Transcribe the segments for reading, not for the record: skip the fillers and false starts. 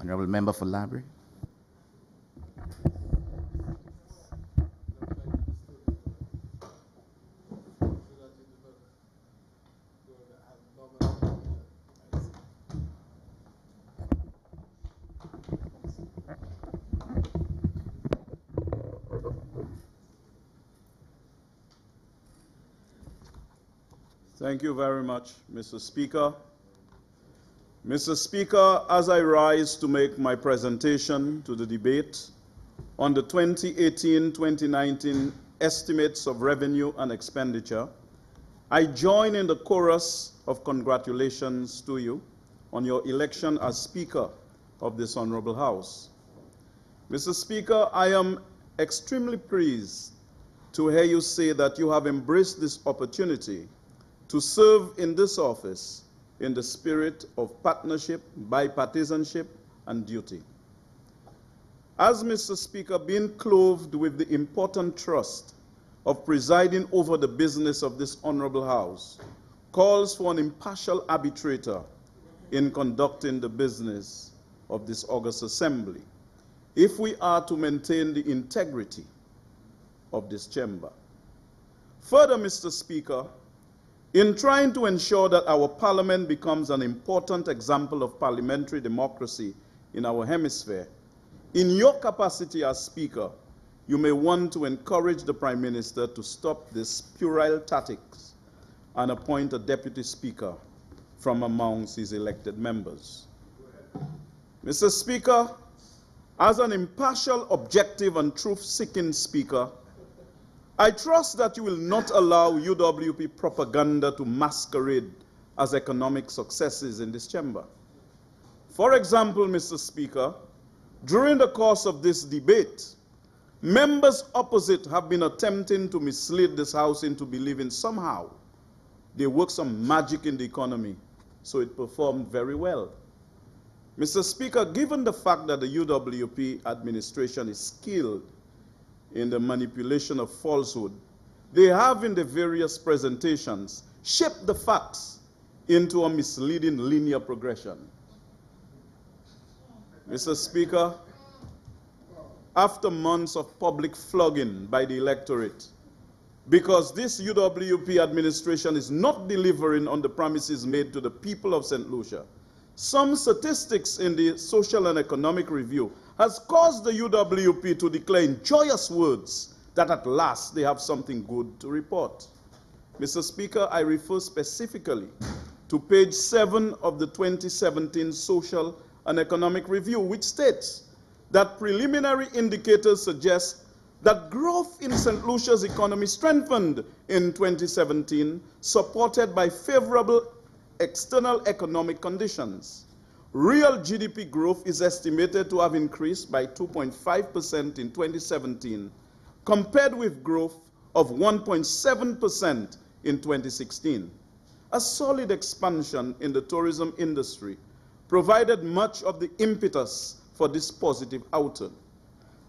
Honorable Member for Library. Thank you very much, Mr. Speaker. Mr. Speaker, as I rise to make my presentation to the debate on the 2018-2019 estimates of revenue and expenditure, I join in the chorus of congratulations to you on your election as Speaker of this Honorable House. Mr. Speaker, I am extremely pleased to hear you say that you have embraced this opportunity to serve in this office in the spirit of partnership, bipartisanship, and duty. As Mr. Speaker, being clothed with the important trust of presiding over the business of this Honorable House calls for an impartial arbitrator in conducting the business of this August Assembly, if we are to maintain the integrity of this chamber. Further, Mr. Speaker, in trying to ensure that our parliament becomes an important example of parliamentary democracy in our hemisphere, in your capacity as Speaker, you may want to encourage the Prime Minister to stop this puerile tactics and appoint a Deputy Speaker from amongst his elected members. Mr. Speaker, as an impartial, objective, and truth-seeking Speaker, I trust that you will not allow UWP propaganda to masquerade as economic successes in this chamber. For example, Mr. Speaker, during the course of this debate, members opposite have been attempting to mislead this House into believing somehow they work some magic in the economy, so it performed very well. Mr. Speaker, given the fact that the UWP administration is skilled in the manipulation of falsehood, they have in the various presentations shaped the facts into a misleading linear progression. Mr. Speaker, after months of public flogging by the electorate, because this UWP administration is not delivering on the promises made to the people of St. Lucia, some statistics in the Social and Economic Review has caused the UWP to declare in joyous words that at last they have something good to report. Mr. Speaker, I refer specifically to page 7 of the 2017 Social and Economic Review, which states that preliminary indicators suggest that growth in St. Lucia's economy strengthened in 2017, supported by favorable external economic conditions. Real GDP growth is estimated to have increased by 2.5% in 2017, compared with growth of 1.7% in 2016. A solid expansion in the tourism industry provided much of the impetus for this positive outturn,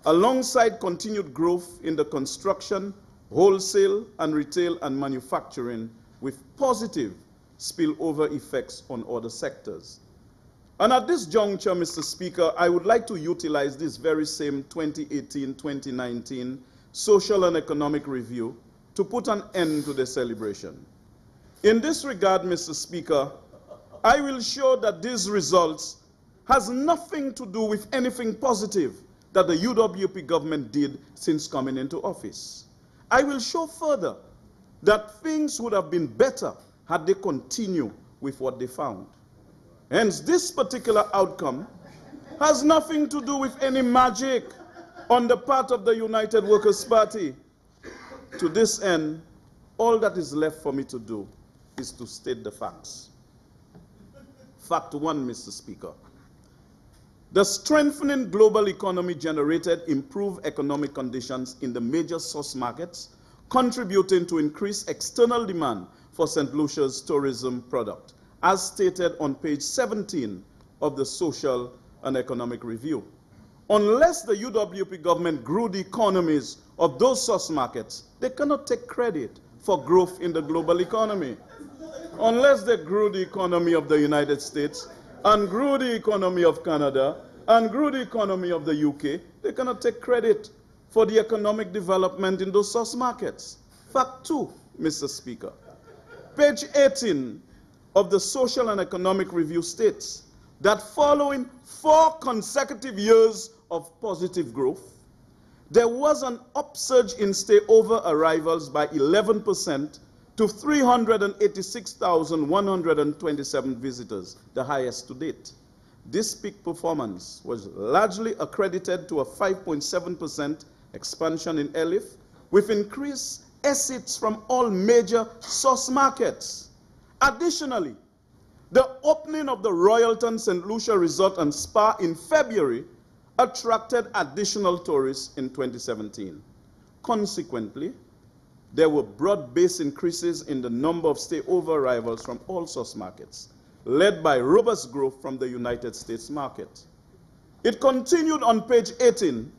alongside continued growth in the construction, wholesale, and retail and manufacturing, with positive spillover effects on other sectors. And at this juncture, Mr. Speaker, I would like to utilize this very same 2018-2019 Social and Economic Review to put an end to the celebration. In this regard, Mr. Speaker, I will show that these results has nothing to do with anything positive that the UWP government did since coming into office. I will show further that things would have been better had they continued with what they found. Hence, this particular outcome has nothing to do with any magic on the part of the United Workers' Party. To this end, all that is left for me to do is to state the facts. Fact 1, Mr. Speaker. The strengthening global economy generated improved economic conditions in the major source markets, contributing to increased external demand for St. Lucia's tourism product, as stated on page 17 of the Social and Economic Review. Unless the UWP government grew the economies of those source markets, they cannot take credit for growth in the global economy. Unless they grew the economy of the United States and grew the economy of Canada and grew the economy of the UK, they cannot take credit for the economic development in those source markets. Fact 2, Mr. Speaker. Page 18 of the Social and Economic Review states that following 4 consecutive years of positive growth, there was an upsurge in stay-over arrivals by 11% to 386,127 visitors, the highest to date. This peak performance was largely accredited to a 5.7% expansion in ELIF, with increased exits from all major source markets. Additionally, the opening of the Royalton St. Lucia Resort and Spa in February attracted additional tourists in 2017. Consequently, there were broad-based increases in the number of stay-over arrivals from all source markets, led by robust growth from the United States market. It continued on page 18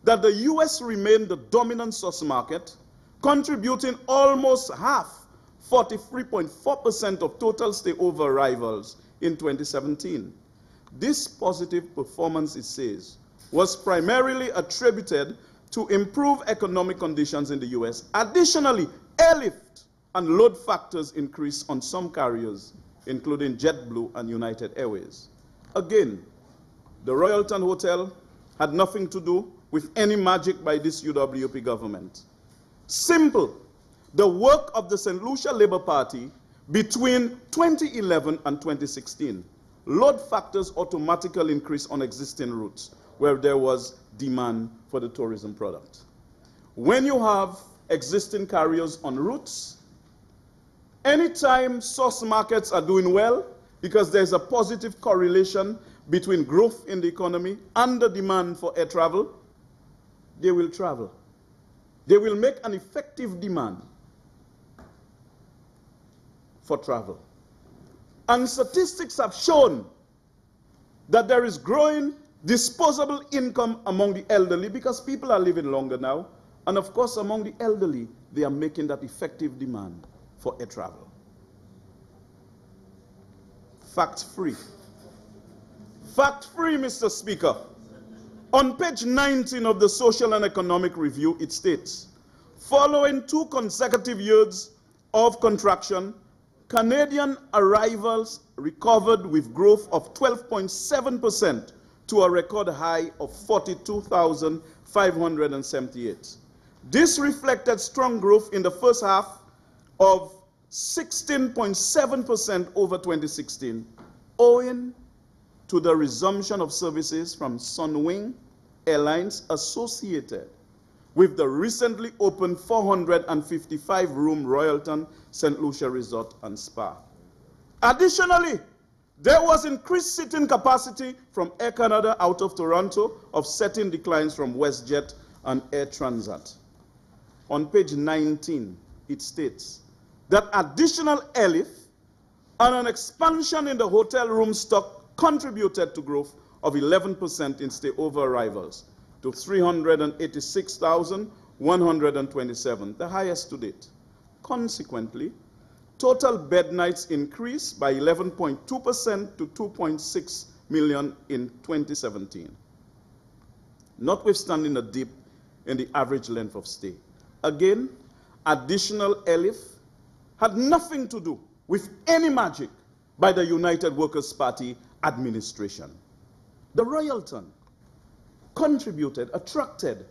that the US remained the dominant source market, contributing almost half, 43.4% of total stay-over arrivals in 2017. This positive performance, it says, was primarily attributed to improved economic conditions in the US. Additionally, airlift and load factors increased on some carriers, including JetBlue and United Airways. Again, the Royalton Hotel had nothing to do with any magic by this UWP government. Simple. The work of the St. Lucia Labour Party between 2011 and 2016. Load factors automatically increase on existing routes where there was demand for the tourism product. When you have existing carriers on routes, anytime source markets are doing well, because there's a positive correlation between growth in the economy and the demand for air travel, they will travel. They will make an effective demand for travel. And statistics have shown that there is growing disposable income among the elderly because people are living longer now. And of course, among the elderly, they are making that effective demand for air travel. Fact free. Fact free, Mr. Speaker. On page 19 of the Social and Economic Review, it states, following 2 consecutive years of contraction, Canadian arrivals recovered with growth of 12.7% to a record high of 42,578. This reflected strong growth in the first half of 16.7% over 2016, owing to the resumption of services from Sunwing Airlines associated with the recently opened 455-room Royalton St. Lucia Resort and Spa. Additionally, there was increased seating capacity from Air Canada out of Toronto, offsetting declines from WestJet and Air Transat. On page 19, it states that additional ELIF and an expansion in the hotel room stock contributed to growth of 11% in stay-over arrivals to 386,127, the highest to date. Consequently, total bed nights increased by 11.2% to 2.6 million in 2017, notwithstanding a dip in the average length of stay. Again, additional ELIF had nothing to do with any magic by the United Workers' Party administration. The Royalton contributed, attracted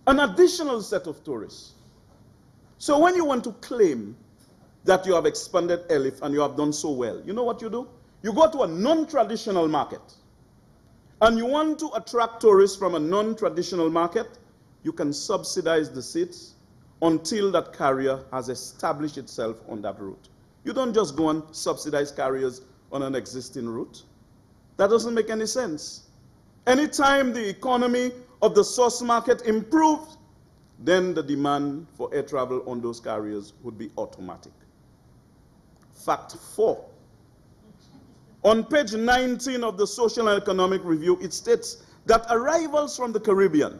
an additional set of tourists. So when you want to claim that you have expanded ELIF and you have done so well, you know what you do? You go to a non-traditional market and you want to attract tourists from a non-traditional market, you can subsidize the seats until that carrier has established itself on that route. You don't just go and subsidize carriers on an existing route. That doesn't make any sense. Anytime the economy of the source market improves, then the demand for air travel on those carriers would be automatic. Fact 4. On page 19 of the Social and Economic Review, it states that arrivals from the Caribbean,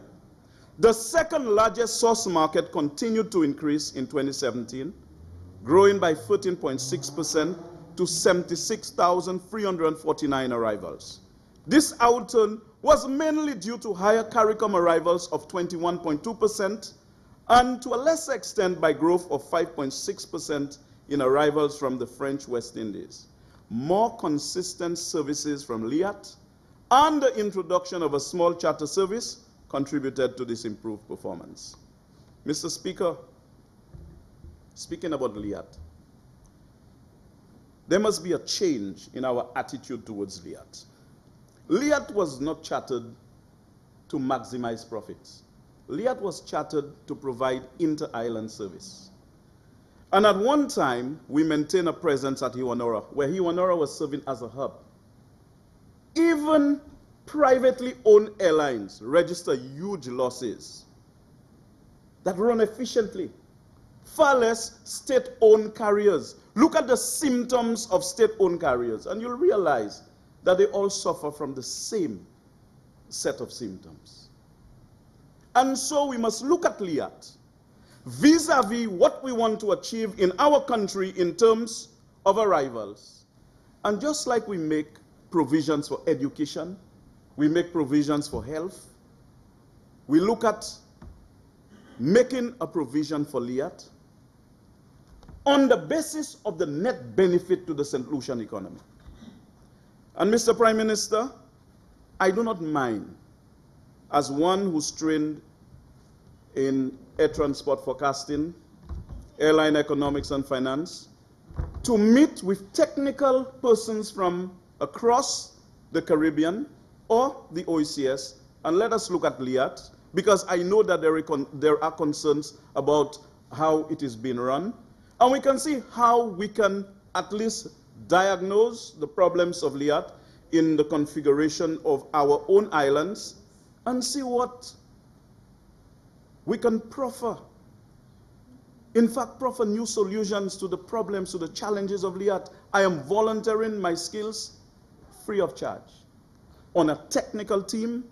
the second largest source market, continued to increase in 2017, growing by 13.6% to 76,349 arrivals. This outturn was mainly due to higher CARICOM arrivals of 21.2% and to a lesser extent by growth of 5.6% in arrivals from the French West Indies. More consistent services from Liat and the introduction of a small charter service contributed to this improved performance. Mr. Speaker, speaking about Liat, there must be a change in our attitude towards Liat. Liat was not chartered to maximize profits. Liat was chartered to provide inter-island service. And at one time, we maintained a presence at Iwanora, where Iwanora was serving as a hub. Even privately owned airlines register huge losses that run efficiently. Far less state-owned carriers. Look at the symptoms of state-owned carriers, and you'll realize that they all suffer from the same set of symptoms. And so we must look at Liat vis-a-vis what we want to achieve in our country in terms of arrivals. And just like we make provisions for education, we make provisions for health, we look at making a provision for Liat on the basis of the net benefit to the St. Lucian economy. And Mr. Prime Minister, I do not mind, as one who's trained in air transport forecasting, airline economics and finance, to meet with technical persons from across the Caribbean or the OECS, and let us look at Liat, because I know that there are concerns about how it is being run, and we can see how we can at least diagnose the problems of Liat in the configuration of our own islands and see what we can proffer. In fact, proffer new solutions to the problems, to the challenges of Liat. I am volunteering my skills free of charge on a technical team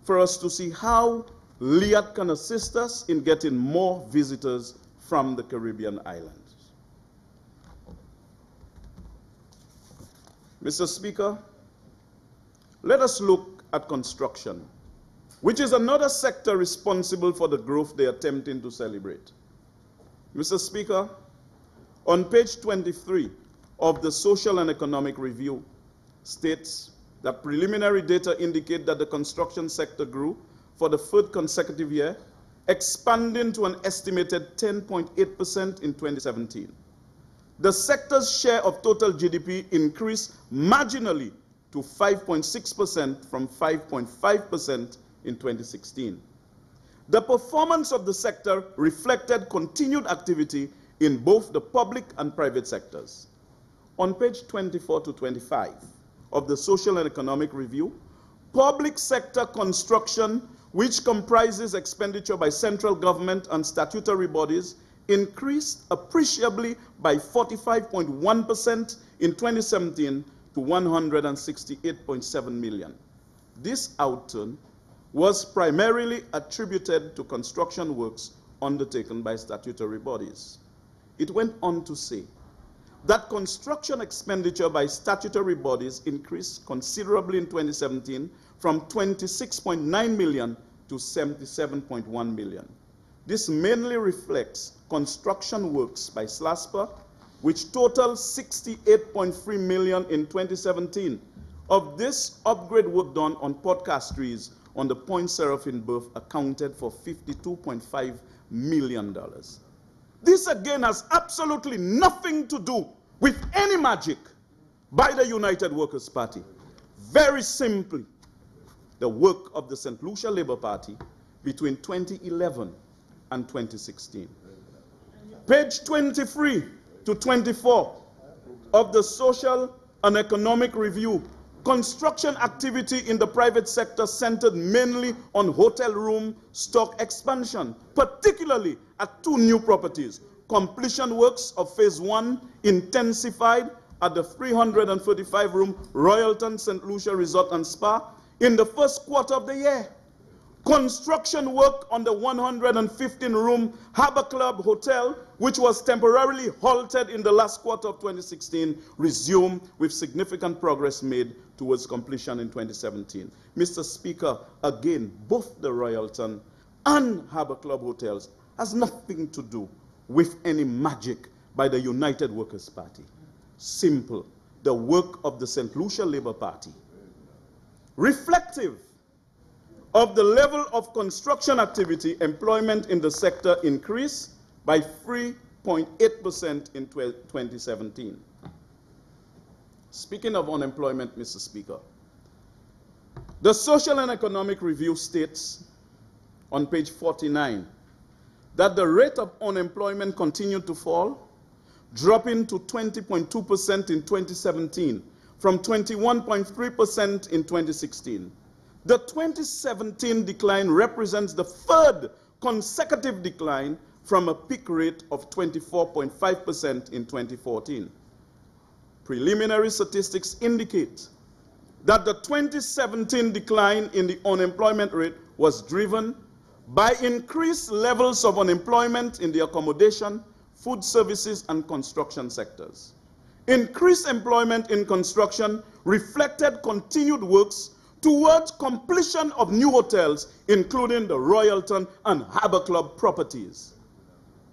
for us to see how Liat can assist us in getting more visitors from the Caribbean islands. Mr. Speaker, let us look at construction, which is another sector responsible for the growth they are attempting to celebrate. Mr. Speaker, on page 23 of the Social and Economic Review states that preliminary data indicate that the construction sector grew for the third consecutive year, expanding to an estimated 10.8% in 2017. The sector's share of total GDP increased marginally to 5.6% from 5.5% in 2016. The performance of the sector reflected continued activity in both the public and private sectors. On page 24 to 25 of the Social and Economic Review, public sector construction, which comprises expenditure by central government and statutory bodies, increased appreciably by 45.1% in 2017 to 168.7 million. This outturn was primarily attributed to construction works undertaken by statutory bodies. It went on to say that construction expenditure by statutory bodies increased considerably in 2017 from 26.9 million to 77.1 million. This mainly reflects construction works by SLASPA, which totaled 68.3 million in 2017. Of this, upgrade work done on podcastries on the Point Seraphine berth accounted for $52.5 million. This again has absolutely nothing to do with any magic by the United Workers' Party. Very simply, the work of the St. Lucia Labour Party between 2011 and 2016. Page 23 to 24 of the Social and Economic Review, construction activity in the private sector centered mainly on hotel room stock expansion, particularly at two new properties. Completion works of phase 1 intensified at the 335-room Royalton St. Lucia Resort and Spa in the first quarter of the year. Construction work on the 115-room Harbor Club Hotel, which was temporarily halted in the last quarter of 2016, resumed with significant progress made towards completion in 2017. Mr. Speaker, again, both the Royalton and Harbor Club hotels has nothing to do with any magic by the United Workers' Party. Simple. The work of the St. Lucia Labour Party. Reflective of the level of construction activity, employment in the sector increased by 3.8% in 2017. Speaking of unemployment, Mr. Speaker, the Social and Economic Review states on page 49 that the rate of unemployment continued to fall, dropping to 20.2% in 2017 from 21.3% in 2016. The 2017 decline represents the third consecutive decline from a peak rate of 24.5% in 2014. Preliminary statistics indicate that the 2017 decline in the unemployment rate was driven by increased levels of unemployment in the accommodation, food services, and construction sectors. Increased employment in construction reflected continued works towards completion of new hotels, including the Royalton and Harbor Club properties.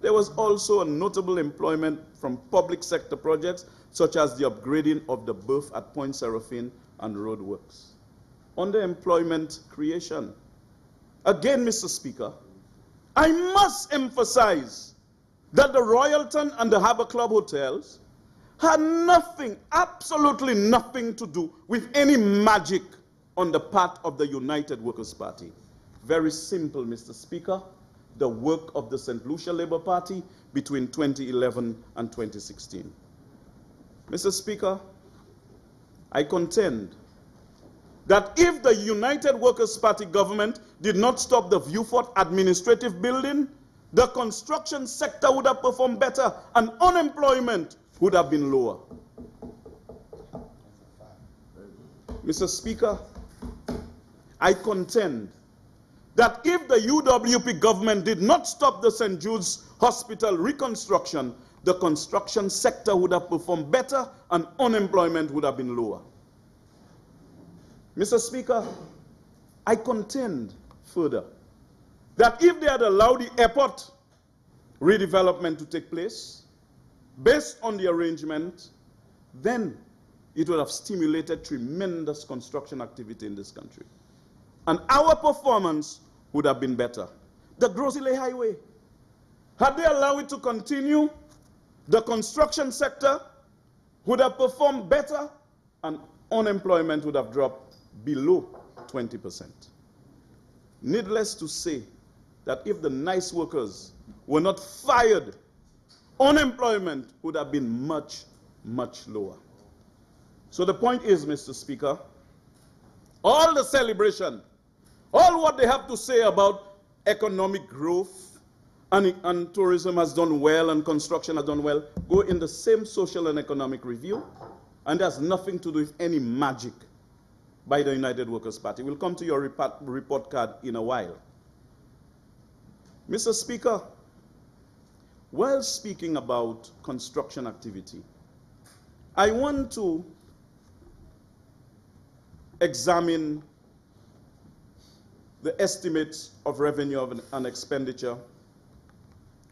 There was also a notable employment from public sector projects, such as the upgrading of the berth at Point Seraphine and roadworks. Underemployment creation. Again, Mr. Speaker, I must emphasize that the Royalton and the Harbor Club hotels had nothing, absolutely nothing to do with any magic on the part of the United Workers' Party. Very simple, Mr. Speaker, the work of the St. Lucia Labour Party between 2011 and 2016. Mr. Speaker, I contend that if the United Workers' Party government did not stop the Viewfort administrative building, the construction sector would have performed better and unemployment would have been lower. Mr. Speaker, I contend that if the UWP government did not stop the St. Jude's Hospital reconstruction, the construction sector would have performed better and unemployment would have been lower. Mr. Speaker, I contend further that if they had allowed the airport redevelopment to take place, based on the arrangement, then it would have stimulated tremendous construction activity in this country. And our performance would have been better. The Grosile Highway, had they allowed it to continue, the construction sector would have performed better and unemployment would have dropped below 20%. Needless to say that if the nice workers were not fired, unemployment would have been much, much lower. So the point is, Mr. Speaker, all the celebration, all what they have to say about economic growth and tourism has done well and construction has done well, go in the same Social and Economic Review, and has nothing to do with any magic by the United Workers' Party. We'll come to your report card in a while. Mr. Speaker, while speaking about construction activity, I want to examine the estimates of revenue and expenditure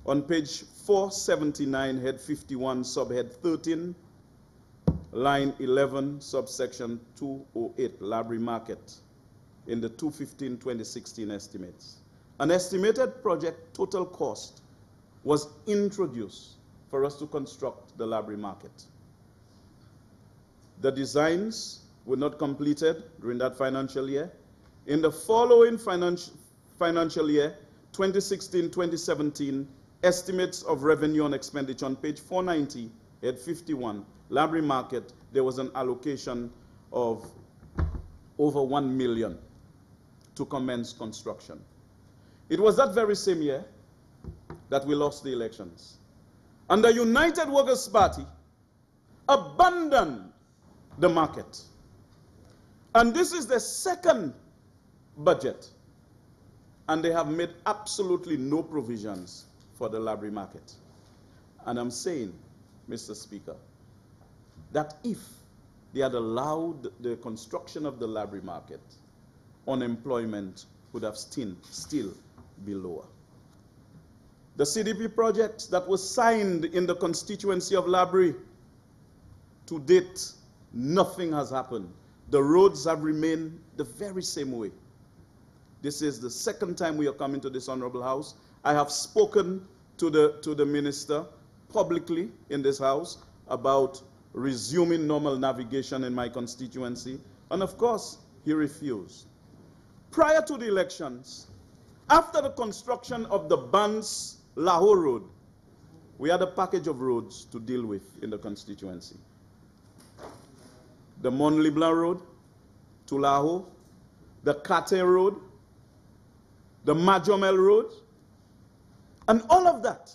on page 479, head 51, subhead 13, line 11, subsection 208, Library Market, in the 2015-2016 estimates. An estimated project total cost was introduced for us to construct the Library Market. The designs were not completed during that financial year. In the following financial year, 2016-2017, estimates of revenue and expenditure on page 490, head 51, Library Market, there was an allocation of over 1 million to commence construction. It was that very same year that we lost the elections. And the United Workers' Party abandoned the market. And this is the second budget and they have made absolutely no provisions for the Labrie market. And I'm saying, Mr. Speaker, that if they had allowed the construction of the Labrie market, unemployment would have still be lower. The CDP project that was signed in the constituency of Labrie, to date, nothing has happened. The roads have remained the very same way. This is the second time we are coming to this honorable house. I have spoken to the minister publicly in this house about resuming normal navigation in my constituency, and of course, he refused. Prior to the elections, after the construction of the Bans-Lahore Road, we had a package of roads to deal with in the constituency. The Mont-Leblanc Road to Lahore, the Kate Road, the Majomel Road, and all of that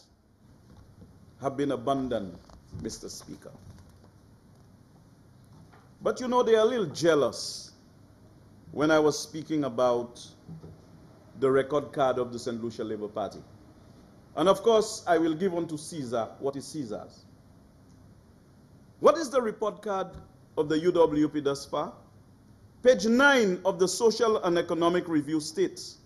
have been abandoned, Mr. Speaker. But you know, they are a little jealous when I was speaking about the record card of the St. Lucia Labour Party. And of course, I will give unto Caesar what is Caesar's. What is the report card of the UWP thus far? Page 9 of the Social and Economic Review states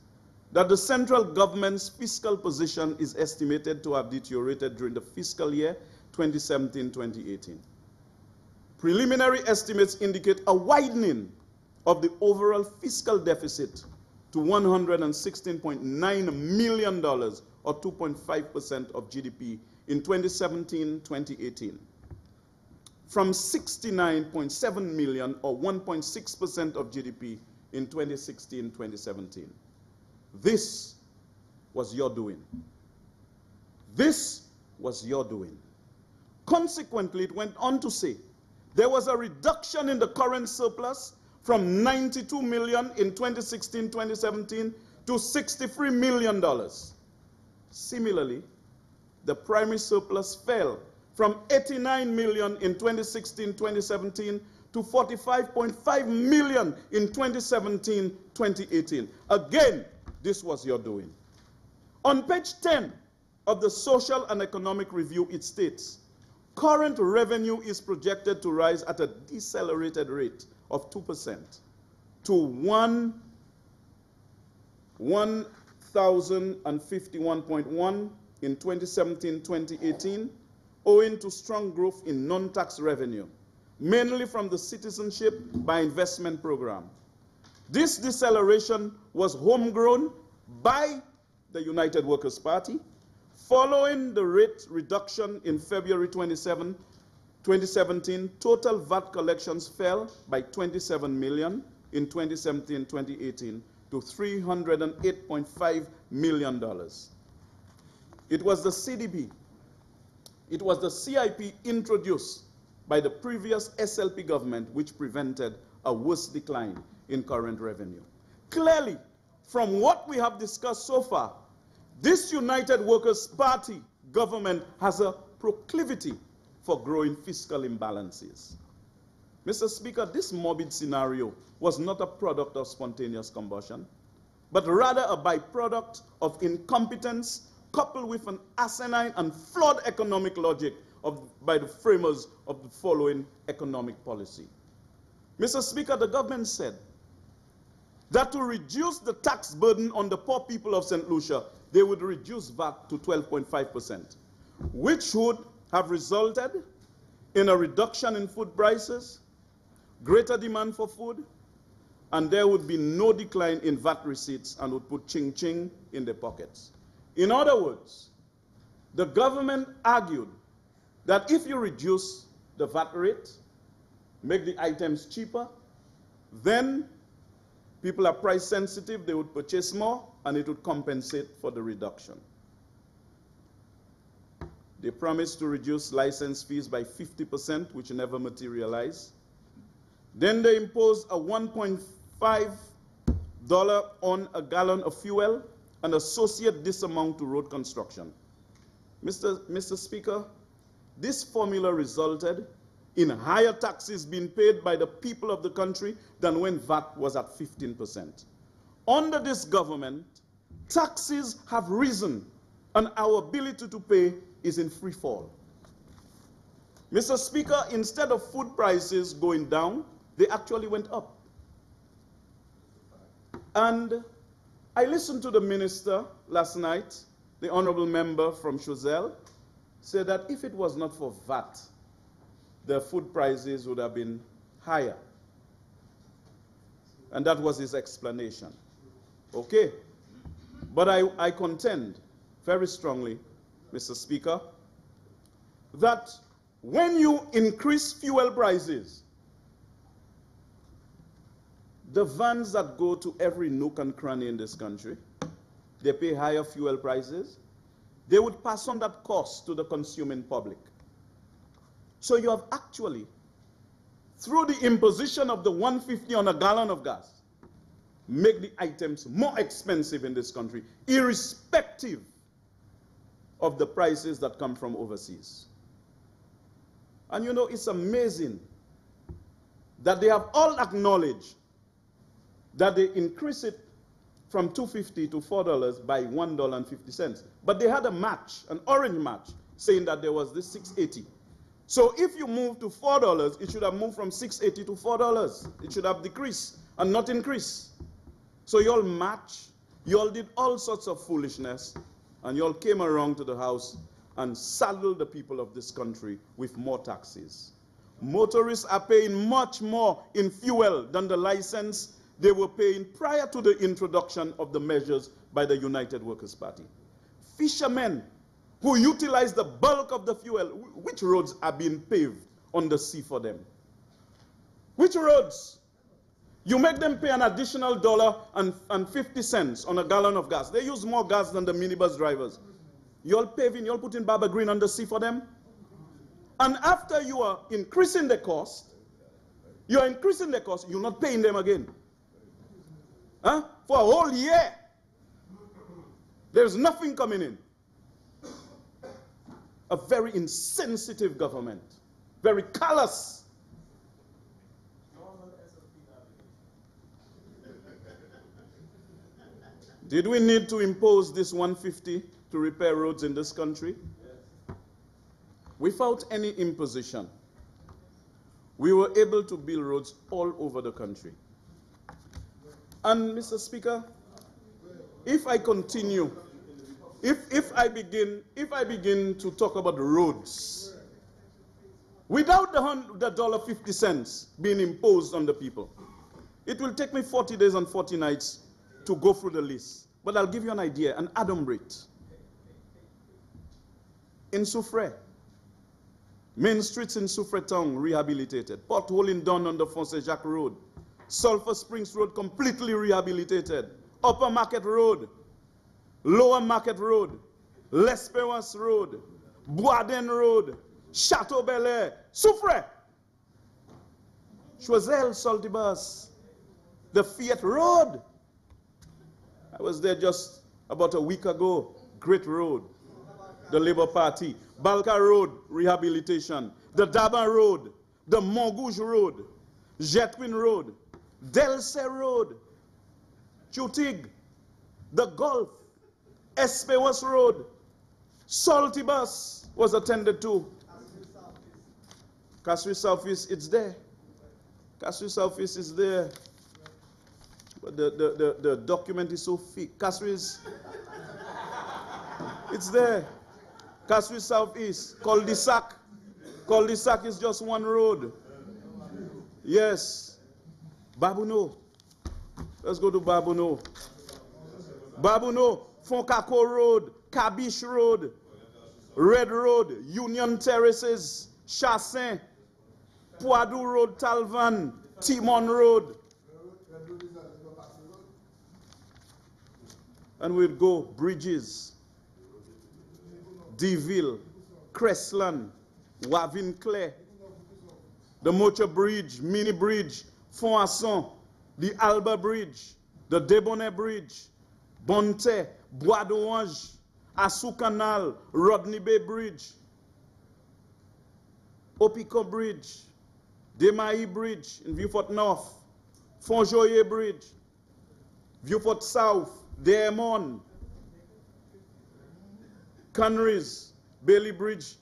that the central government's fiscal position is estimated to have deteriorated during the fiscal year 2017-2018. Preliminary estimates indicate a widening of the overall fiscal deficit to $116.9 million, or 2.5% of GDP in 2017-2018, from $69.7 million, or 1.6% of GDP in 2016-2017. This was your doing. This was your doing. Consequently, it went on to say, there was a reduction in the current surplus from $92 million in 2016-2017 to $63 million. Similarly, the primary surplus fell from $89 million in 2016-2017 to $45.5 million in 2017-2018. Again, this was your doing. On page 10 of the Social and Economic Review, it states, current revenue is projected to rise at a decelerated rate of 2% to $1,051.1 in 2017-2018, owing to strong growth in non-tax revenue, mainly from the Citizenship by Investment program. This deceleration was homegrown by the United Workers' Party. Following the rate reduction in February 27, 2017, total VAT collections fell by $27 million in 2017-2018 to $308.5 million. It was the CDP, it was the CIP introduced by the previous SLP government which prevented a worse decline in current revenue. Clearly, from what we have discussed so far, this United Workers' Party government has a proclivity for growing fiscal imbalances. Mr. Speaker, this morbid scenario was not a product of spontaneous combustion, but rather a byproduct of incompetence coupled with an asinine and flawed economic logic by the framers of the following economic policy. Mr. Speaker, the government said that to reduce the tax burden on the poor people of St. Lucia, they would reduce VAT to 12.5%, which would have resulted in a reduction in food prices, greater demand for food, and there would be no decline in VAT receipts and would put ching-ching in their pockets. In other words, the government argued that if you reduce the VAT rate, make the items cheaper, then people are price sensitive, they would purchase more, and it would compensate for the reduction. They promised to reduce license fees by 50%, which never materialized. Then they imposed a $1.5 on a gallon of fuel and associate this amount to road construction. Mr. Speaker, this formula resulted in higher taxes being paid by the people of the country than when VAT was at 15%. Under this government, taxes have risen, and our ability to pay is in free fall. Mr. Speaker, instead of food prices going down, they actually went up. And I listened to the minister last night, the honorable member from Choiseul, said that if it was not for VAT, the food prices would have been higher. And that was his explanation. Okay. But I contend very strongly, Mr. Speaker, that when you increase fuel prices, the vans that go to every nook and cranny in this country, they pay higher fuel prices. They would pass on that cost to the consuming public. So you have actually, through the imposition of the 150 on a gallon of gas, make the items more expensive in this country, irrespective of the prices that come from overseas. And you know, it's amazing that they have all acknowledged that they increase it from $2.50 to $4 by $1.50. But they had a match, an orange match, saying that there was this $6.80. So if you move to $4, it should have moved from $6.80 to $4. It should have decreased and not increased. So you all match, you all did all sorts of foolishness, and you all came around to the House and saddled the people of this country with more taxes. Motorists are paying much more in fuel than the license they were paying prior to the introduction of the measures by the United Workers' Party. Fishermen who utilize the bulk of the fuel, which roads are being paved on the sea for them? Which roads? You make them pay an additional $1.50 on a gallon of gas. They use more gas than the minibus drivers. You're paving, you're putting Baba Green on the sea for them. And after you are increasing the cost, you're not paying them again. Huh? For a whole year, there's nothing coming in. A very insensitive government, very callous. Did we need to impose this 150 to repair roads in this country? Yes. Without any imposition, we were able to build roads all over the country. And Mr. Speaker, if I continue, if I begin to talk about roads, without the $1.50 being imposed on the people, it will take me 40 days and 40 nights to go through the list. But I'll give you an idea, an Adam rate. In Soufrière, main streets in Soufrière town rehabilitated. Potholing done on the Fonse Jacques Road. Sulphur Springs Road completely rehabilitated. Upper Market Road, Lower Market Road, L'Espérance Road, Boisden Road, Chateau Bel Air, Soufrière, Choiseul, Saltibas, the Fiat Road. I was there just about a week ago. Great road. The Labour Party. Balka Road, rehabilitation. The Daba Road. The Montgouge Road. Jetwin Road. Delse Road. Chutig. The Gulf. Espérance Road. Saltibas was attended to. Kasri Southeast, it's there. Kasri Southeast is there. But the document is so thick. Kasri's, it's there. Kasri Southeast, Cul-de-sac. Cul-de-sac is just one road. Yes. Babuno. Let's go to Babuno. Babuno, Foncako Road, Kabish Road, Red Road, Union Terraces, Chassin, Poidou Road, Talvan, Timon Road. And we'd go Bridges, Deville, Crestland, Wavinclair, the Mocha Bridge, Mini Bridge, Fonasson, the Alba Bridge, the Debonnet Bridge, Bonte, Bois d'Orange, Assou Canal, Rodney Bay Bridge, Opico Bridge, Demaï Bridge in Vieux-Fort North, Fonjoyer Bridge, Vieux-Fort South, Démon, Canneries, Bailey Bridge.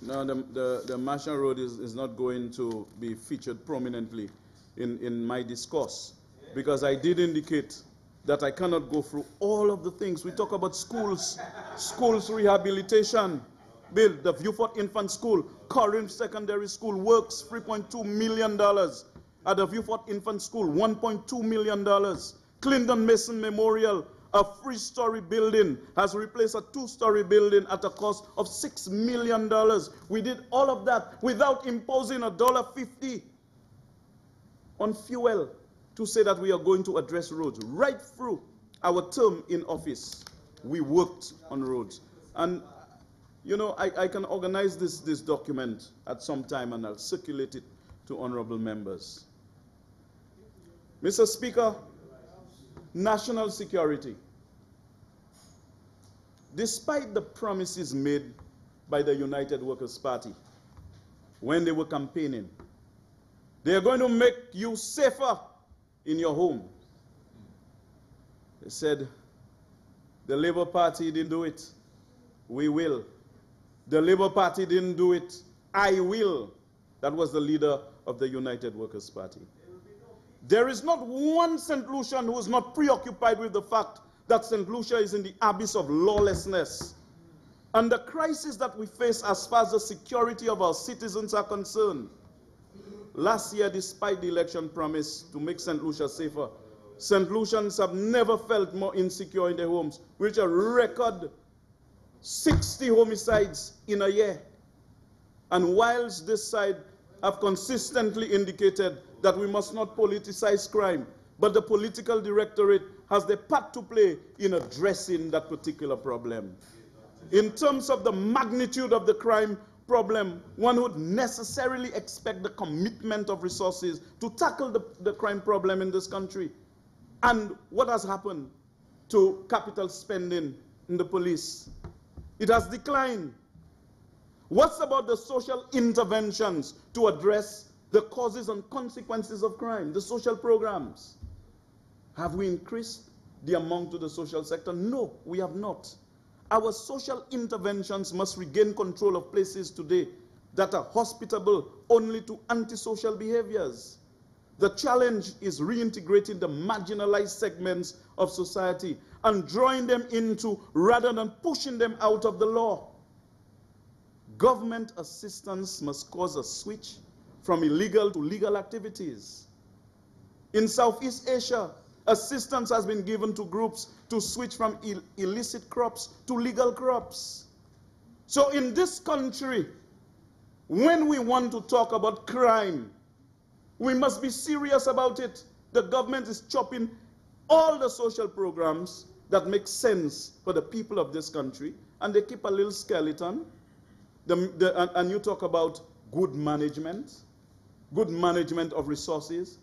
No, the Marshall Road is not going to be featured prominently in my discourse, because I did indicate that I cannot go through all of the things. We talk about schools rehabilitation, build the Viewfort Infant School, Corinth Secondary School works, $3.2 million. At the Viewfort Infant School, $1.2 million. Clinton Mason Memorial, a 3-story building, has replaced a 2-story building at a cost of $6 million. We did all of that without imposing $1.50 on fuel to say that we are going to address roads. Right through our term in office, we worked on roads. And, you know, I can organize this document at some time and I'll circulate it to honorable members. Mr. Speaker, national security. Despite the promises made by the United Workers' Party when they were campaigning, they are going to make you safer in your home. They said, the Labour Party didn't do it. We will. The Labour Party didn't do it. I will. That was the leader of the United Workers' Party. There is not one St. Lucian who is not preoccupied with the fact that St. Lucia is in the abyss of lawlessness. And the crisis that we face as far as the security of our citizens are concerned. Last year, despite the election promise to make St. Lucia safer, St. Lucians have never felt more insecure in their homes, which a record 60 homicides in a year. And whilst this side have consistently indicated that we must not politicize crime, but the political directorate has the part to play in addressing that particular problem. In terms of the magnitude of the crime problem, one would necessarily expect the commitment of resources to tackle the crime problem in this country. And what has happened to capital spending in the police? It has declined. What's about the social interventions to address the causes and consequences of crime, the social programs? Have we increased the amount to the social sector? No, we have not. Our social interventions must regain control of places today that are hospitable only to antisocial behaviors. The challenge is reintegrating the marginalized segments of society and drawing them into rather than pushing them out of the law. Government assistance must cause a switch from illegal to legal activities. In Southeast Asia, assistance has been given to groups to switch from illicit crops to legal crops. So in this country, when we want to talk about crime, we must be serious about it. The government is chopping all the social programs that make sense for the people of this country, and they keep a little skeleton. And you talk about good management of resources.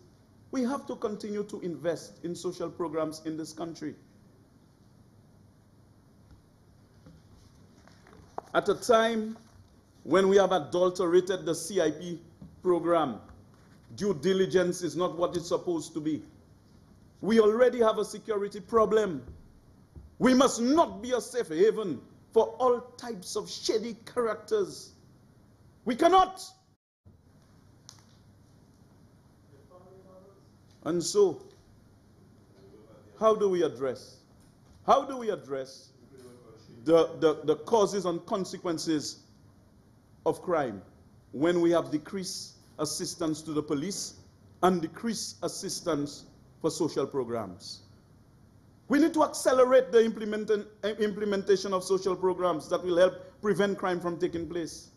We have to continue to invest in social programs in this country. At a time when we have adulterated the CIP program, due diligence is not what it's supposed to be. We already have a security problem. We must not be a safe haven for all types of shady characters. We cannot. And so, how do we address the causes and consequences of crime when we have decreased assistance to the police and decreased assistance for social programs? We need to accelerate the implementation of social programs that will help prevent crime from taking place.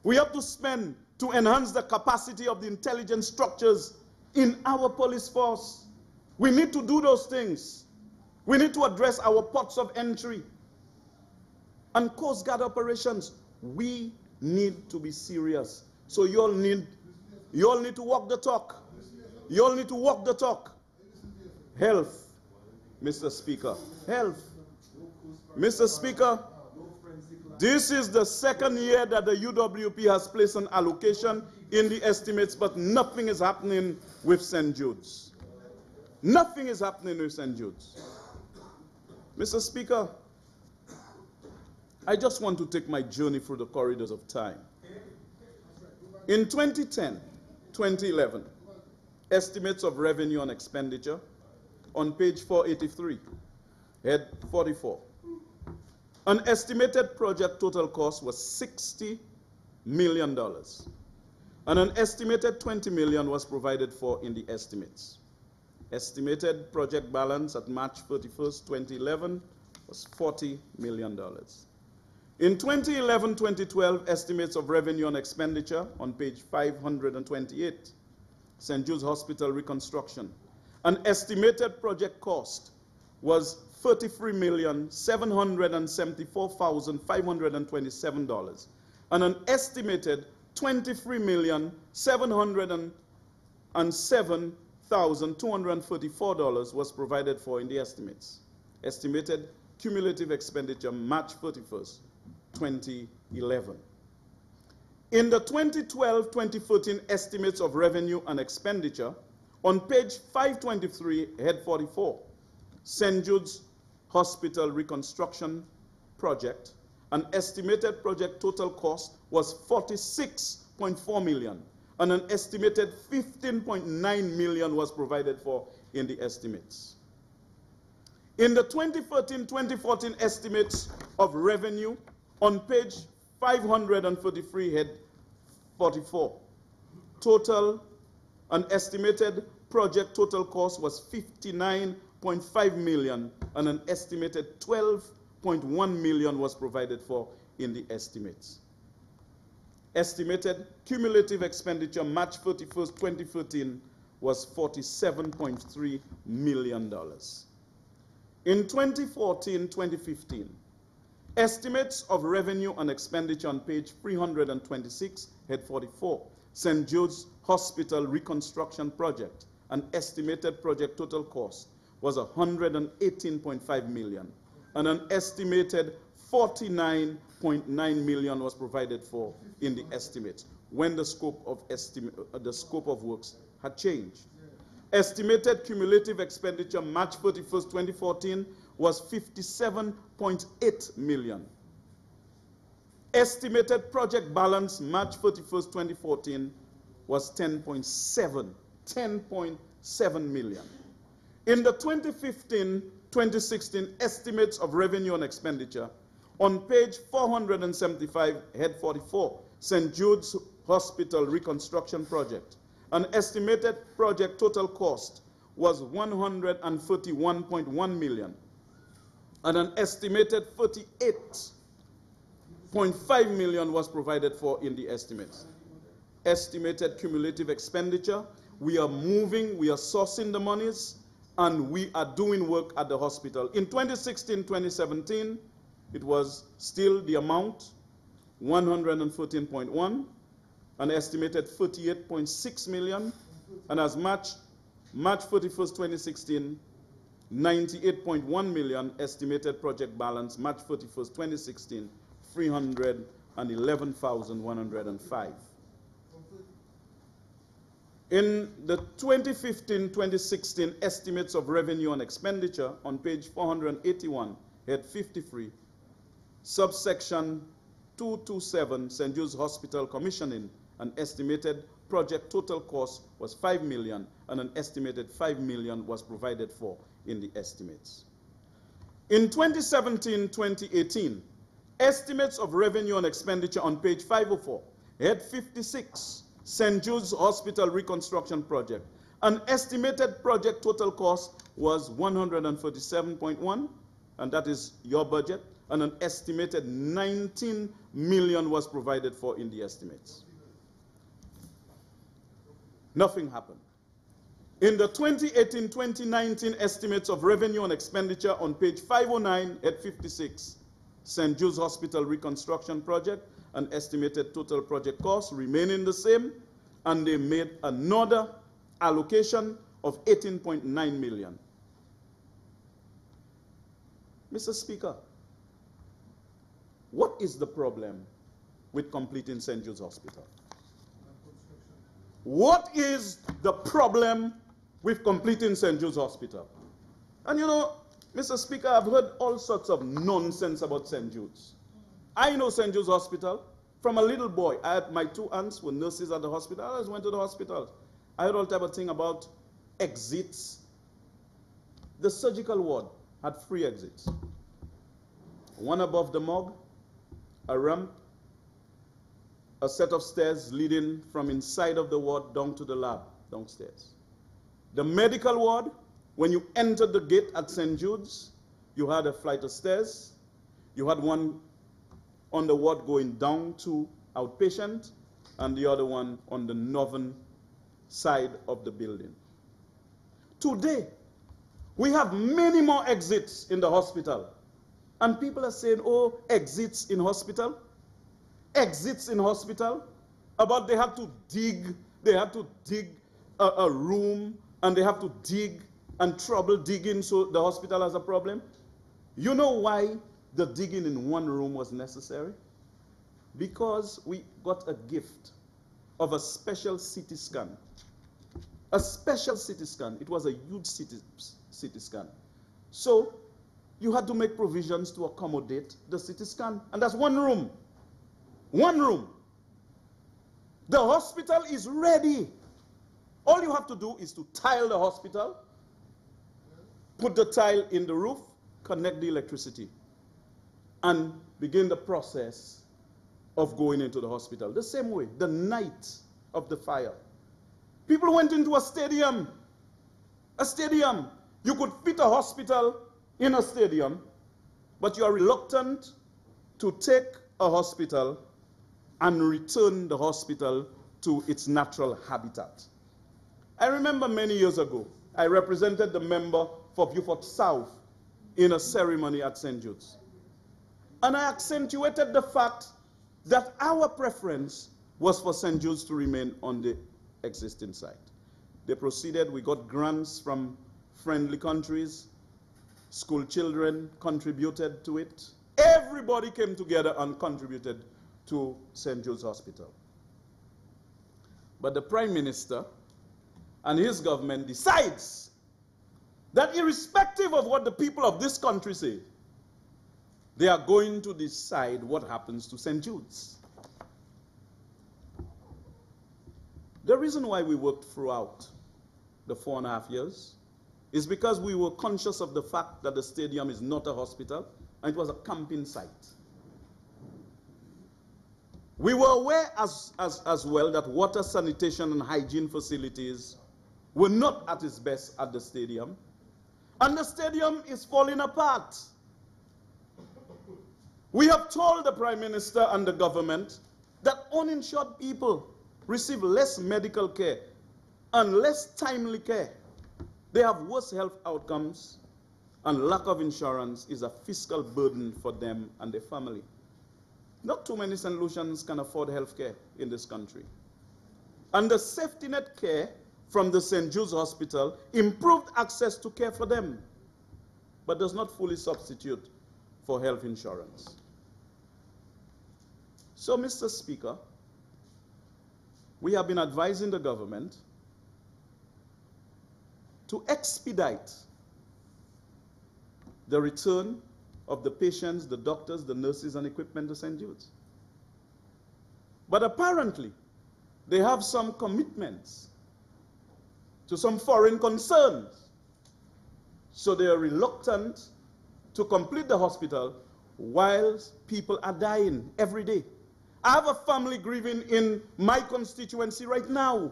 We have to spend to enhance the capacity of the intelligence structures in our police force. We need to do those things. We need to address our ports of entry and Coast Guard operations. We need to be serious. So you all need to walk the talk. You all need to walk the talk. Health, Mr. Speaker. Health. Mr. Speaker, this is the second year that the UWP has placed an allocation in the estimates, but nothing is happening with St. Jude's. Nothing is happening with St. Jude's. Mr. Speaker, I just want to take my journey through the corridors of time. In 2010, 2011, estimates of revenue and expenditure on page 483, head 44. An estimated project total cost was $60 million, and an estimated $20 million was provided for in the estimates. Estimated project balance at March 31st, 2011 was $40 million. In 2011-2012, estimates of revenue and expenditure on page 528, St. Jude's Hospital reconstruction. An estimated project cost was $33,774,527, and an estimated $23,707,234 was provided for in the estimates. Estimated cumulative expenditure March 31st, 2011. In the 2012-2013 estimates of revenue and expenditure, on page 523, head 44, St. Jude's Hospital reconstruction project, an estimated project total cost was $46.4 million, and an estimated $15.9 million was provided for in the estimates. In the 2013-2014 estimates of revenue, on page 533, head 44, an estimated project total cost was $59.5 million, and an estimated $12.1 million was provided for in the estimates. Estimated cumulative expenditure March 31st, 2013 was $47.3 million. In 2014-2015, estimates of revenue and expenditure on page 326, head 44, St. Jude's Hospital reconstruction project, an estimated project total cost was $118.5 million, and an estimated $49.9 million was provided for in the estimates when the scope of works had changed. Estimated cumulative expenditure March 31st, 2014 was $57.8 million. Estimated project balance March 31st, 2014 was $10.7 million. In the 2015-2016 estimates of revenue and expenditure, on page 475, head 44, St. Jude's Hospital reconstruction project, an estimated project total cost was $131.1 million, and an estimated $38.5 million was provided for in the estimates. Estimated cumulative expenditure, we are moving, we are sourcing the monies, and we are doing work at the hospital. In 2016-2017, it was still the amount, 114.1, an estimated 38.6 million, and as March 31st, 2016, 98.1 million estimated project balance, March 31st, 2016, 311,105. In the 2015-2016 estimates of revenue and expenditure on page 481, head 53, subsection 227, St. Jude's Hospital commissioning, an estimated project total cost was $5 million, and an estimated $5 million was provided for in the estimates. In 2017-2018, estimates of revenue and expenditure on page 504, head 56, St. Jude's Hospital reconstruction project. An estimated project total cost was $147.1, and that is your budget, and an estimated $19 million was provided for in the estimates. Nothing happened. In the 2018-2019 estimates of revenue and expenditure on page 509 at 56, St. Jude's Hospital reconstruction project, an estimated total project cost remaining the same, and they made another allocation of $18.9 million. Mr. Speaker, what is the problem with completing St. Jude's Hospital? What is the problem with completing St. Jude's Hospital? And you know, Mr. Speaker, I've heard all sorts of nonsense about St. Jude's. I know St. Jude's Hospital from a little boy. I had my two aunts were nurses at the hospital. I always went to the hospital. I heard all type of thing about exits. The surgical ward had 3 exits. One above the morgue, a ramp, a set of stairs leading from inside of the ward down to the lab downstairs. The medical ward, when you entered the gate at St. Jude's, you had a flight of stairs. You had one on the ward going down to outpatient, and the other one on the northern side of the building. Today, we have many more exits in the hospital. And people are saying, oh, exits in hospital. Exits in hospital. About they have to dig a room, and they have to dig and trouble digging, so the hospital has a problem. You know why the digging in one room was necessary? Because we got a gift of a special CT scan. A special CT scan. It was a huge CT scan. So you had to make provisions to accommodate the CT scan. And that's one room. One room. The hospital is ready. All you have to do is to tile the hospital, put the tile in the roof, connect the electricity, and begin the process of going into the hospital. The same way, the night of the fire. People went into a stadium. A stadium. You could fit a hospital in a stadium, but you are reluctant to take a hospital and return the hospital to its natural habitat. I remember many years ago, I represented the member for Beaufort South in a ceremony at St. Jude's. And I accentuated the fact that our preference was for St. Jude's to remain on the existing site. They proceeded, we got grants from friendly countries, school children contributed to it. Everybody came together and contributed to St. Jude's Hospital. But the Prime Minister and his government decides that irrespective of what the people of this country say, they are going to decide what happens to St. Jude's. The reason why we worked throughout the 4.5 years is because we were conscious of the fact that the stadium is not a hospital, and it was a camping site. We were aware as well that water, sanitation, and hygiene facilities were not at its best at the stadium, and the stadium is falling apart. We have told the Prime Minister and the government that uninsured people receive less medical care and less timely care. They have worse health outcomes, and lack of insurance is a fiscal burden for them and their family. Not too many St. Lucians can afford health care in this country. And the safety net care from the St. Jude's Hospital improved access to care for them, but does not fully substitute for health insurance. So, Mr. Speaker, we have been advising the government to expedite the return of the patients, the doctors, the nurses, and equipment to St. Jude's. But apparently, they have some commitments to some foreign concerns. So they are reluctant to complete the hospital while people are dying every day. I have a family grieving in my constituency right now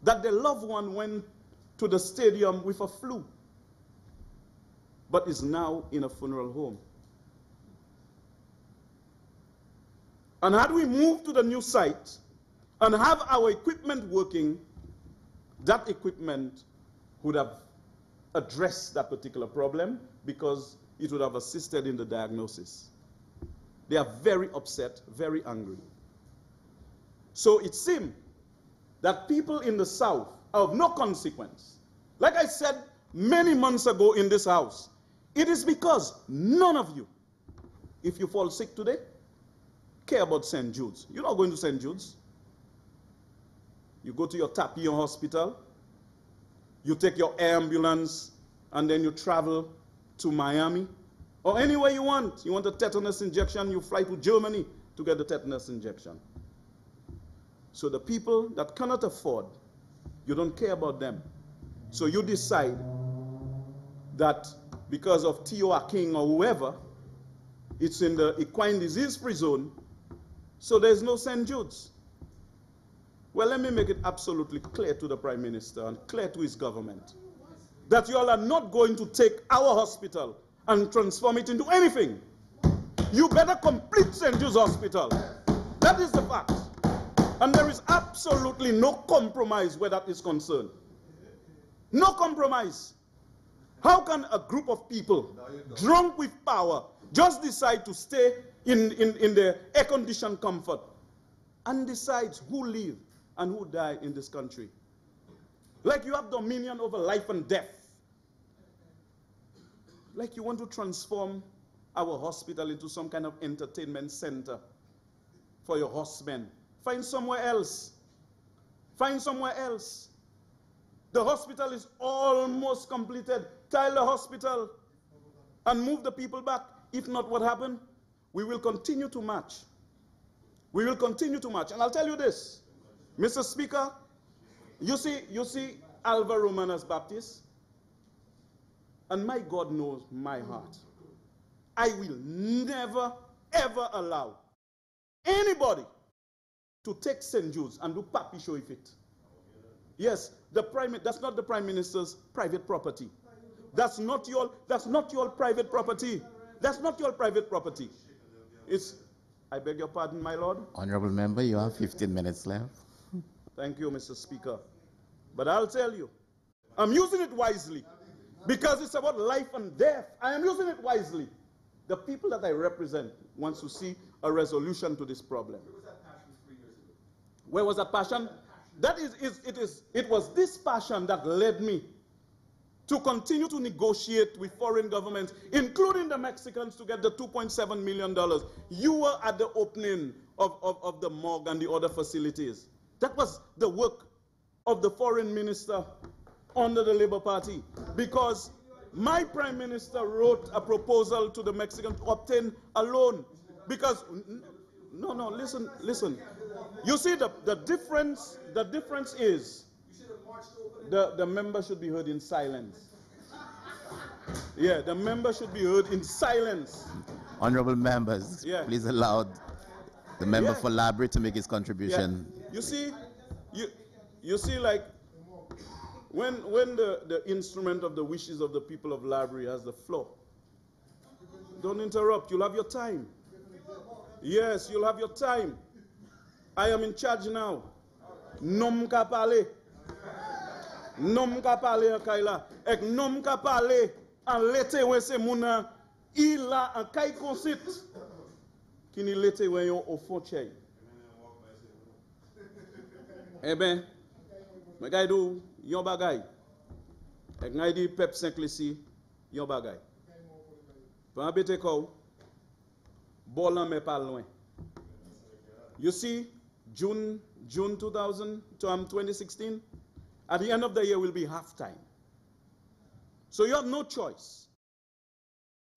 that their loved one went to the stadium with a flu, but is now in a funeral home. And had we moved to the new site and have our equipment working, that equipment would have addressed that particular problem because it would have assisted in the diagnosis. They are very upset, very angry. So it seems that people in the South are of no consequence. Like I said many months ago in this house, it is because none of you, if you fall sick today, care about St. Jude's. You're not going to St. Jude's. You go to your Tapillon Hospital, you take your ambulance and then you travel to Miami, or anywhere you want. You want a tetanus injection, you fly to Germany to get the tetanus injection. So the people that cannot afford, you don't care about them. So you decide that because of T.O. King or whoever, it's in the equine disease-free zone, so there's no St. Jude's. Well, let me make it absolutely clear to the Prime Minister and clear to his government that you all are not going to take our hospital and transform it into anything. You better complete St. Jude's Hospital. That is the fact. And there is absolutely no compromise where that is concerned. No compromise. How can a group of people drunk with power just decide to stay in their air-conditioned comfort and decides who live and who die in this country? Like you have dominion over life and death. Like you want to transform our hospital into some kind of entertainment center for your horsemen. Find somewhere else. Find somewhere else. The hospital is almost completed. Tile the hospital and move the people back. If not, what happened? We will continue to march. We will continue to march. And I'll tell you this, Mr. Speaker, you see Alva Romanas Baptiste, and my God knows my heart. I will never, ever allow anybody to take St. Jude's and do papi show with it. Yes, that's not the Prime Minister's private property. That's not your private property. That's not your private property. It's, I beg your pardon, my Lord. Honorable Member, you have 15 minutes left. Thank you, Mr. Speaker. But I'll tell you, I'm using it wisely because it's about life and death. I am using it wisely. The people that I represent wants to see a resolution to this problem. Where was that passion? That it was this passion that led me to continue to negotiate with foreign governments, including the Mexicans, to get the $2.7 million. You were at the opening of the morgue and the other facilities. That was the work of the foreign minister under the Labour Party, because my Prime Minister wrote a proposal to the Mexicans to obtain a loan. Because, no, listen. You see, the difference is the member should be heard in silence. Yeah, the member should be heard in silence. Honorable members, yeah. Please allow the member for Library to make his contribution. Yeah. You see, like, when the instrument of the wishes of the people of Library has the floor, don't interrupt. You'll have your time. Yes, you'll have your time. I am in charge now. Nom ka pale. Nom ka pale kaila. Ek nom ka pale an lete we se muna ila an kay konsit. Kini lete we yon au fond chay. Eh ben, me gay do yon bagay. Ek ngay di pep 5 lisi yon bagay. Pa bete kou, bolan me pa loin. You see, June 2016, at the end of the year will be halftime. So you have no choice.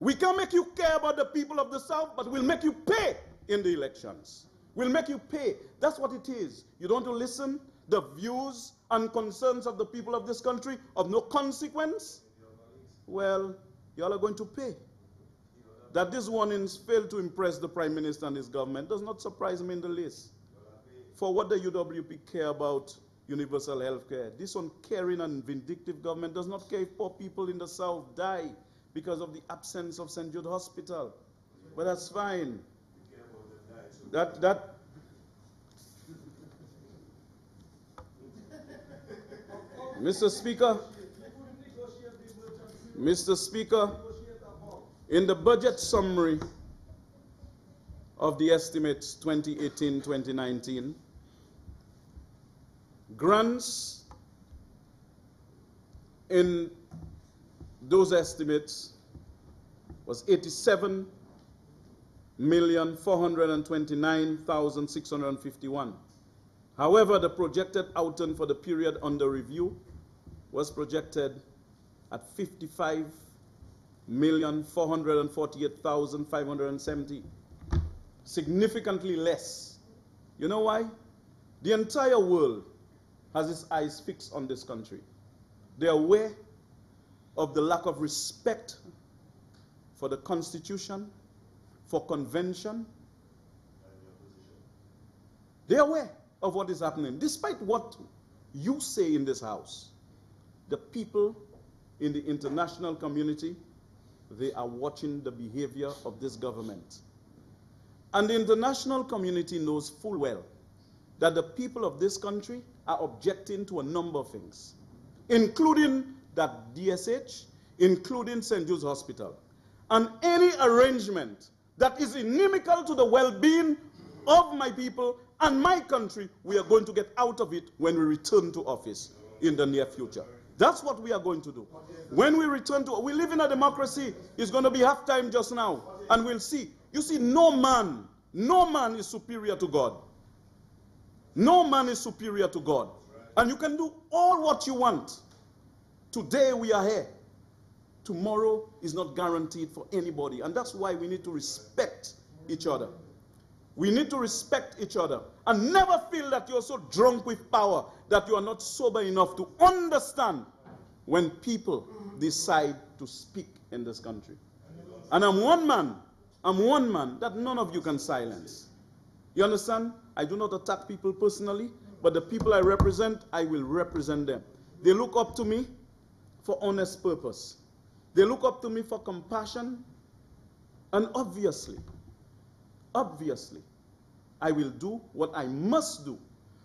We can make you care about the people of the South, but we'll make you pay in the elections. We'll make you pay. That's what it is. You don't want to listen the views and concerns of the people of this country of no consequence? Well, you all are going to pay. That these warnings failed to impress the Prime Minister and his government does not surprise me in the least. For what the UWP care about universal health care, this uncaring and vindictive government does not care if poor people in the South die because of the absence of St. Jude Hospital. But that's fine. Mr. Speaker, in the budget summary of the estimates 2018-2019, grants in those estimates was 87,429,651. However, the projected outturn for the period under review was projected at 55,448,570. Significantly less. You know why? The entire world has its eyes fixed on this country. They are aware of the lack of respect for the Constitution, for convention. They are aware of what is happening. Despite what you say in this house, the people in the international community, they are watching the behavior of this government. And the international community knows full well that the people of this country are objecting to a number of things, including that DSH, including St. Jude's Hospital, and any arrangement that is inimical to the well-being of my people and my country, we are going to get out of it when we return to office in the near future. That's what we are going to do. When we return to, we live in a democracy. It's going to be halftime just now, and we'll see. You see, no man is superior to God. No man is superior to God. And you can do all what you want. Today we are here. Tomorrow is not guaranteed for anybody. And that's why we need to respect each other. We need to respect each other and never feel that you're so drunk with power that you are not sober enough to understand when people decide to speak in this country. And I'm one man that none of you can silence. You understand? I do not attack people personally, but the people I represent, I will represent them. They look up to me for honest purpose. They look up to me for compassion, and obviously, I will do what I must do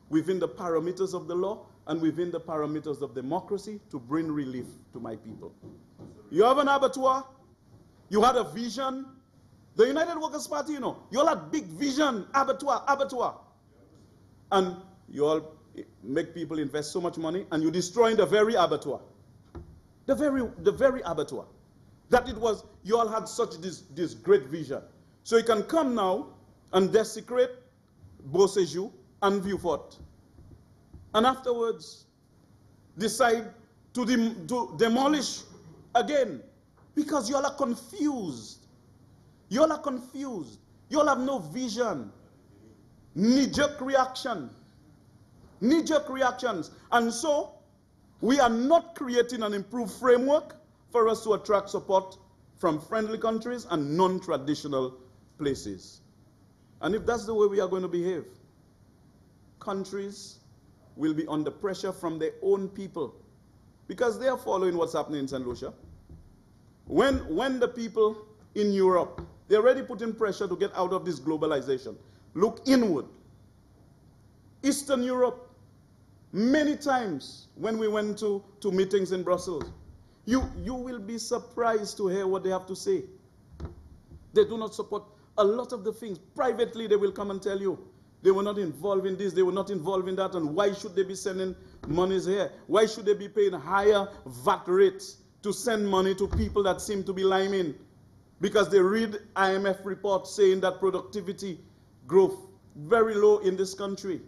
within the parameters of the law and within the parameters of democracy to bring relief to my people. You have an abattoir, you had a vision. The United Workers' Party, you all had big vision, abattoir. And you all make people invest so much money, and you're destroying the very abattoir. The very abattoir. That it was, you all had such this great vision. So you can come now and desecrate Beauséjour and Vieux-Fort. And afterwards, decide to demolish again. Because you all are confused. You all are confused. You all have no vision. Knee-jerk reaction. Knee-jerk reactions. And so, we are not creating an improved framework for us to attract support from friendly countries and non-traditional places. And if that's the way we are going to behave, countries will be under pressure from their own people because they are following what's happening in St. Lucia. When the people in Europe, they're already putting pressure to get out of this globalization. Look inward. Eastern Europe, many times when we went to meetings in Brussels, you will be surprised to hear what they have to say. They do not support a lot of the things. Privately, they will come and tell you they were not involved in this, they were not involved in that, and why should they be sending monies here? Why should they be paying higher VAT rates to send money to people that seem to be liming? Because they read IMF reports saying that productivity growth very low in this country.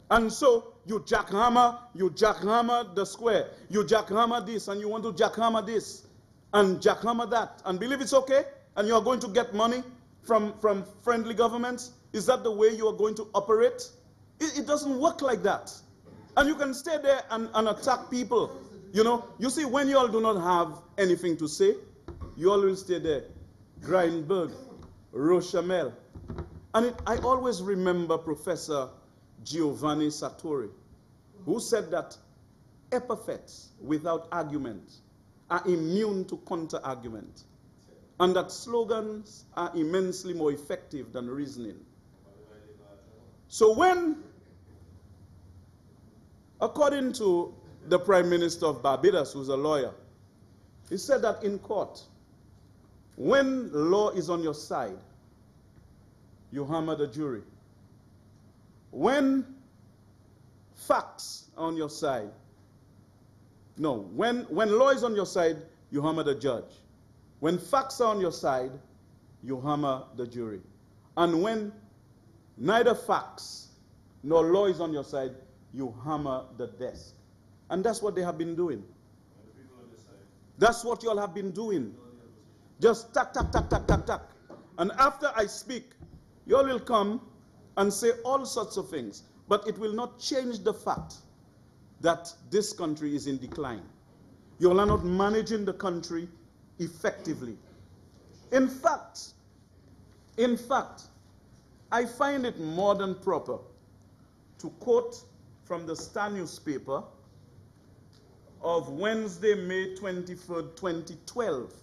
And so you jackhammer the square, you jackhammer this, and you want to jackhammer this, and jackhammer that, and believe it's okay, and you are going to get money from friendly governments. Is that the way you are going to operate? It doesn't work like that. And you can stay there and attack people. You see, when you all do not have anything to say, you all will stay there. Grindberg, Rochamel. And I always remember Professor Giovanni Sartori, who said that epithets without argument are immune to counter-argument, and that slogans are immensely more effective than reasoning. So when, according to the Prime Minister of Barbados, who's a lawyer, he said that in court, when law is on your side, you hammer the jury. When facts are on your side, when law is on your side, you hammer the judge. When facts are on your side, you hammer the jury. And when neither facts nor law is on your side, you hammer the desk. And that's what they have been doing. That's what you all have been doing. Just tack, tack, tack, tack, tack, tack. And after I speak, you all will come and say all sorts of things. But it will not change the fact that this country is in decline. You all are not managing the country effectively. In fact, I find it more than proper to quote from the Star newspaper of Wednesday, May 23rd, 2012.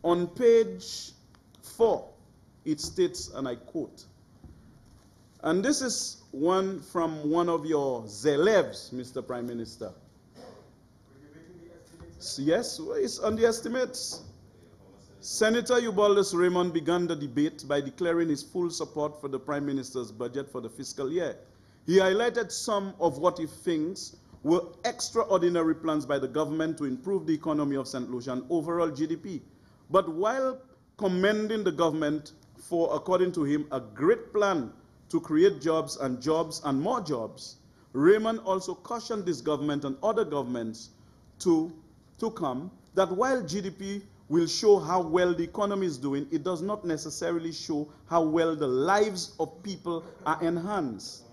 On page 4, it states, and I quote, and this is one from one of your zelevs, Mr. Prime Minister. Yes, it's on the estimates. Senator Eubalus Raymond began the debate by declaring his full support for the Prime Minister's budget for the fiscal year. He highlighted some of what he thinks were extraordinary plans by the government to improve the economy of St. Lucia and overall GDP. But while commending the government for, according to him, a great plan to create jobs and more jobs, Raymond also cautioned this government and other governments to come that while GDP will show how well the economy is doing, it does not necessarily show how well the lives of people are enhanced.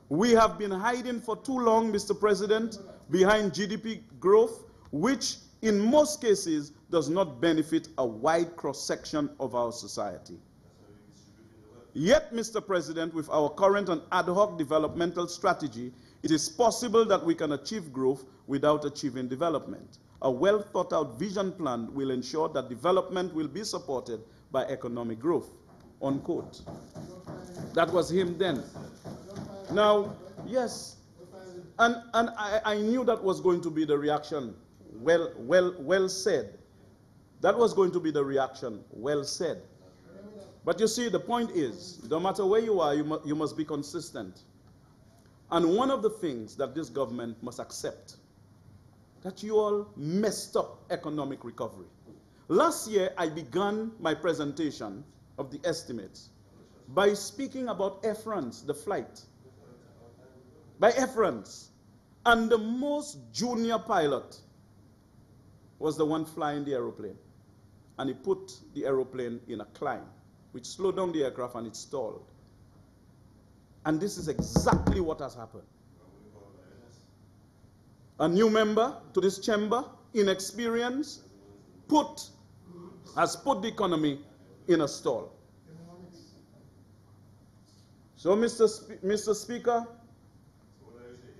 We have been hiding for too long, Mr. President, behind GDP growth, which in most cases does not benefit a wide cross-section of our society. Yet, Mr. President, with our current and ad hoc developmental strategy, it is possible that we can achieve growth without achieving development. A well-thought-out vision plan will ensure that development will be supported by economic growth, unquote. That was him then. Now, yes, and I knew that was going to be the reaction. Well said. That was going to be the reaction. Well said. But you see, the point is, no matter where you are, you must be consistent. And one of the things that this government must accept, that you all messed up economic recovery. Last year, I began my presentation of the estimates by speaking about Air France, the flight. By Air France. And the most junior pilot was the one flying the aeroplane. And he put the aeroplane in a climb, which slowed down the aircraft and it stalled. And this is exactly what has happened. A new member to this chamber, inexperienced, has put the economy in a stall. So, Mr. Speaker,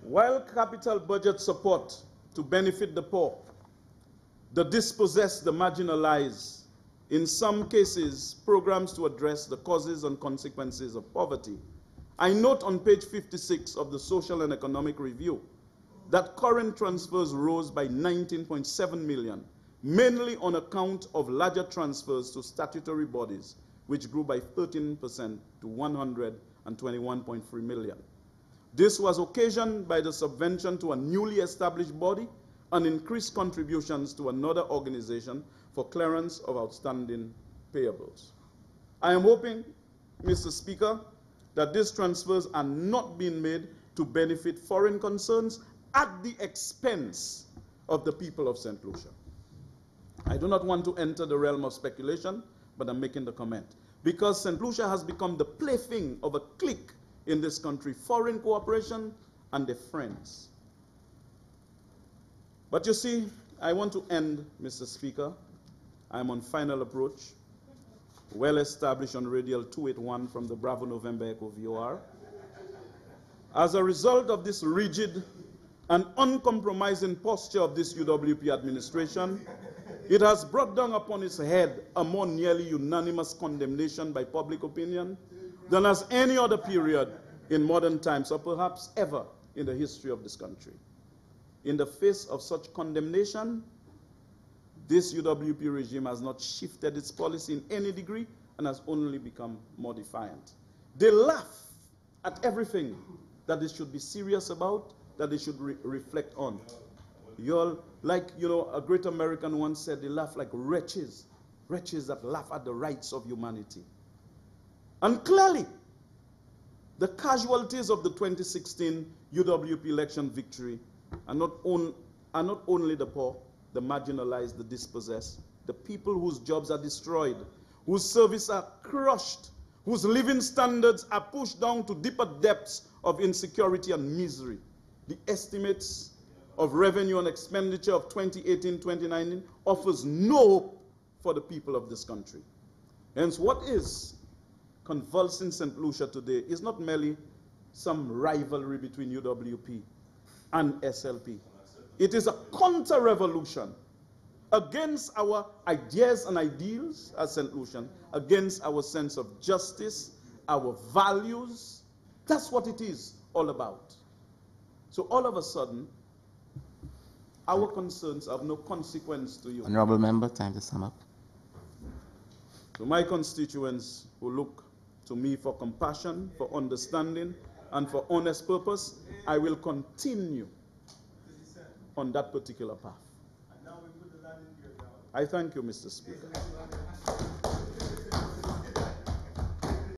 while capital budget support to benefit the poor, the dispossessed, the marginalized, in some cases, programs to address the causes and consequences of poverty, I note on page 56 of the Social and Economic Review that current transfers rose by 19.7 million, mainly on account of larger transfers to statutory bodies, which grew by 13% to 121.3 million. This was occasioned by the subvention to a newly established body and increased contributions to another organization for clearance of outstanding payables. I am hoping, Mr. Speaker, that these transfers are not being made to benefit foreign concerns at the expense of the people of St. Lucia. I do not want to enter the realm of speculation, but I'm making the comment. Because St. Lucia has become the plaything of a clique in this country, foreign cooperation and their friends. But you see, I want to end, Mr. Speaker. I'm on final approach, well established on radial 281 from the Bravo November Echo VOR. As a result of this rigid and uncompromising posture of this UWP administration, it has brought down upon its head a more nearly unanimous condemnation by public opinion than as any other period in modern times, or perhaps ever in the history of this country. In the face of such condemnation, this UWP regime has not shifted its policy in any degree and has only become more defiant. They laugh at everything that they should be serious about, that they should reflect on. You're like, a great American once said, they laugh like wretches, wretches that laugh at the rights of humanity. And clearly, the casualties of the 2016 UWP election victory are not are not only the poor, the marginalized, the dispossessed, the people whose jobs are destroyed, whose services are crushed, whose living standards are pushed down to deeper depths of insecurity and misery. The estimates of revenue and expenditure of 2018-2019 offers no hope for the people of this country. Hence, what is convulsing St. Lucia today is not merely some rivalry between UWP and SLP. It is a counter-revolution against our ideas and ideals as St. Lucian, against our sense of justice, our values. That's what it is all about. So all of a sudden, our concerns have no consequence to you. Honorable Member, time to sum up. To my constituents who look to me for compassion, for understanding, and for honest purpose, I will continue on that particular path. I thank you, Mr. Speaker.